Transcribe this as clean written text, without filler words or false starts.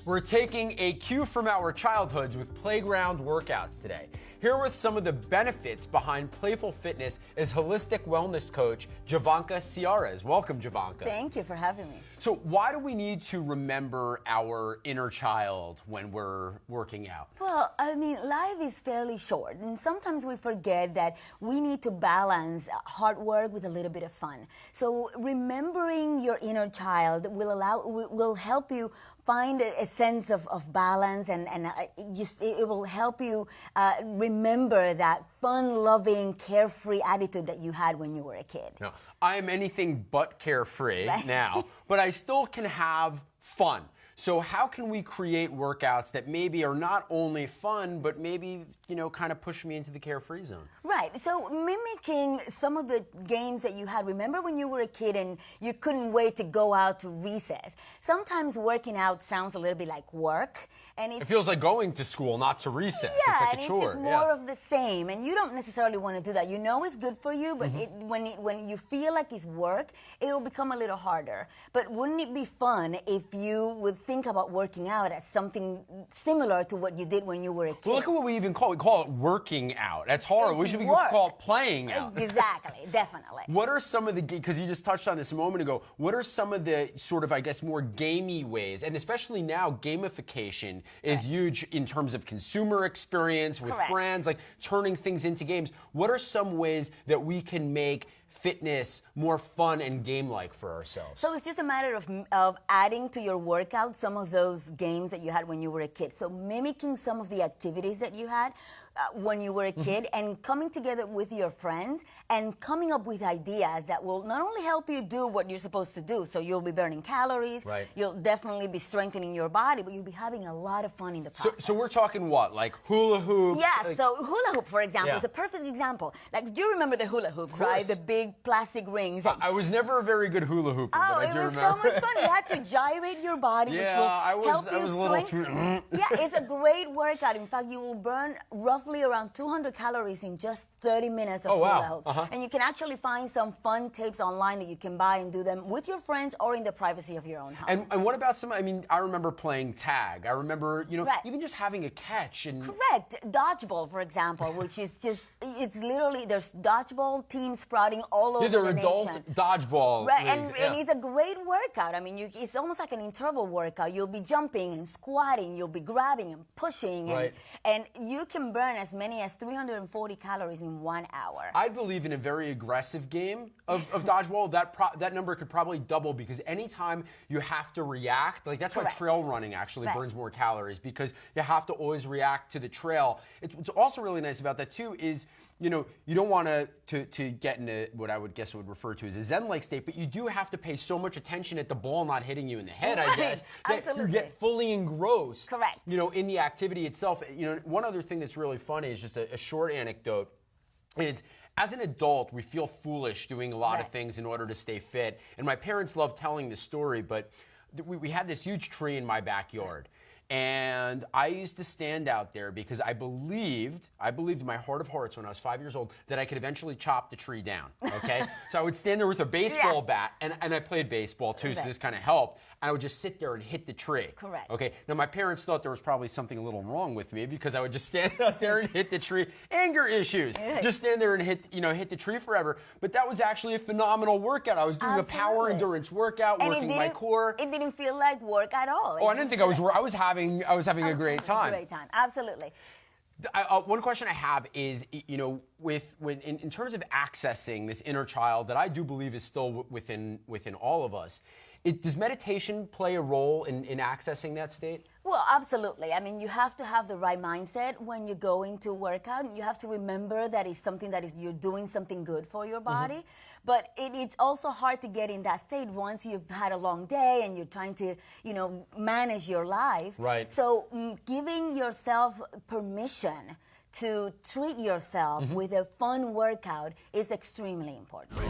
We're taking a cue from our childhoods with playground workouts today. Here with some of the benefits behind playful fitness is holistic wellness coach Javanka Ciares. Welcome, Javanka. Thank you for having me. So why do we need to remember our inner child when we're working out? Well, I mean, life is fairly short, and sometimes we forget that we need to balance hard work with a little bit of fun. So remembering your inner child will help you find a sense of balance, and it will help you remember that fun-loving, carefree attitude that you had when you were a kid. Now, I am anything but carefree now, but I still can have fun. So how can we create workouts that maybe are not only fun, but maybe, kind of push me into the carefree zone? Right. So mimicking some of the games that you had. Remember when you were a kid and you couldn't wait to go out to recess? Sometimes working out sounds a little bit like work. And it feels like going to school, not to recess. Yeah, it's like and a chore. It's just more of the same. And you don't necessarily want to do that. You know it's good for you, but when you feel like it's work, it will become a little harder. But wouldn't it be fun if you would think about working out as something similar to what you did when you were a kid? Well, look at what we even call it. We call it working out. That's horrible. We should call it playing out. Exactly, definitely. What are some of the, because you just touched on this a moment ago, what are some of the sort of, I guess, more gamey ways, and especially now gamification is huge in terms of consumer experience with brands, like turning things into games. What are some ways that we can make fitness more fun and game-like for ourselves? So it's just a matter of adding to your workout some of those games that you had when you were a kid. So mimicking some of the activities that you had when you were a kid and coming together with your friends and coming up with ideas that will not only help you do what you're supposed to do, so you'll be burning calories, you'll definitely be strengthening your body, but you'll be having a lot of fun in the process. So we're talking what, like hula hoops? Yeah, so hula hoop, for example, is a perfect example. Like, do you remember the hula hoops, right? The big plastic rings. I was never a very good hula hooper, but I do remember. It was so much fun. You had to gyrate your body, which will help you strengthen. Yeah, it's a great workout. In fact, you will burn roughly around 200 calories in just 30 minutes of hula hoop. And you can actually find some fun tapes online that you can buy and do them with your friends or in the privacy of your own home. And what about I remember playing tag. I remember, even just having a catch. And Correct. Dodgeball, for example, which is just, it's literally, there's dodgeball teams sprouting all over the nation. Adult dodgeball. Right, and it's a great workout. I mean, it's almost like an interval workout. You'll be jumping and squatting, you'll be grabbing and pushing, and you can burn as many as 340 calories in 1 hour. I believe in a very aggressive game of dodgeball, that number could probably double, because anytime you have to react, like that's why trail running actually burns more calories, because you have to always react to the trail. What's also really nice about that too is, you don't want to get into what I would guess would refer to as a Zen-like state, but you do have to pay so much attention at the ball not hitting you in the head, I guess, that you get fully engrossed, in the activity itself. One other thing that's really funny is just a short anecdote is, as an adult, we feel foolish doing a lot of things in order to stay fit. And my parents love telling this story, but we had this huge tree in my backyard. And I used to stand out there because I believed in my heart of hearts when I was 5 years old that I could eventually chop the tree down, okay? So I would stand there with a baseball bat, and I played baseball too, so this kind of helped. And I would just sit there and hit the tree. Correct. Okay, now my parents thought there was probably something a little wrong with me because I would just stand out there and hit the tree. Anger issues. Just stand there and hit the tree forever. But that was actually a phenomenal workout. I was doing a power endurance workout, working my core. It didn't feel like work at all. I didn't think I was having a great time. A great time, absolutely. One question I have is, in terms of accessing this inner child that I do believe is still within all of us, does meditation play a role in accessing that state? Well, absolutely. I mean, you have to have the right mindset when you go into workout. You have to remember that it's something you're doing something good for your body. But it's also hard to get in that state once you've had a long day and you're trying to, manage your life. Right. So giving yourself permission to treat yourself with a fun workout is extremely important.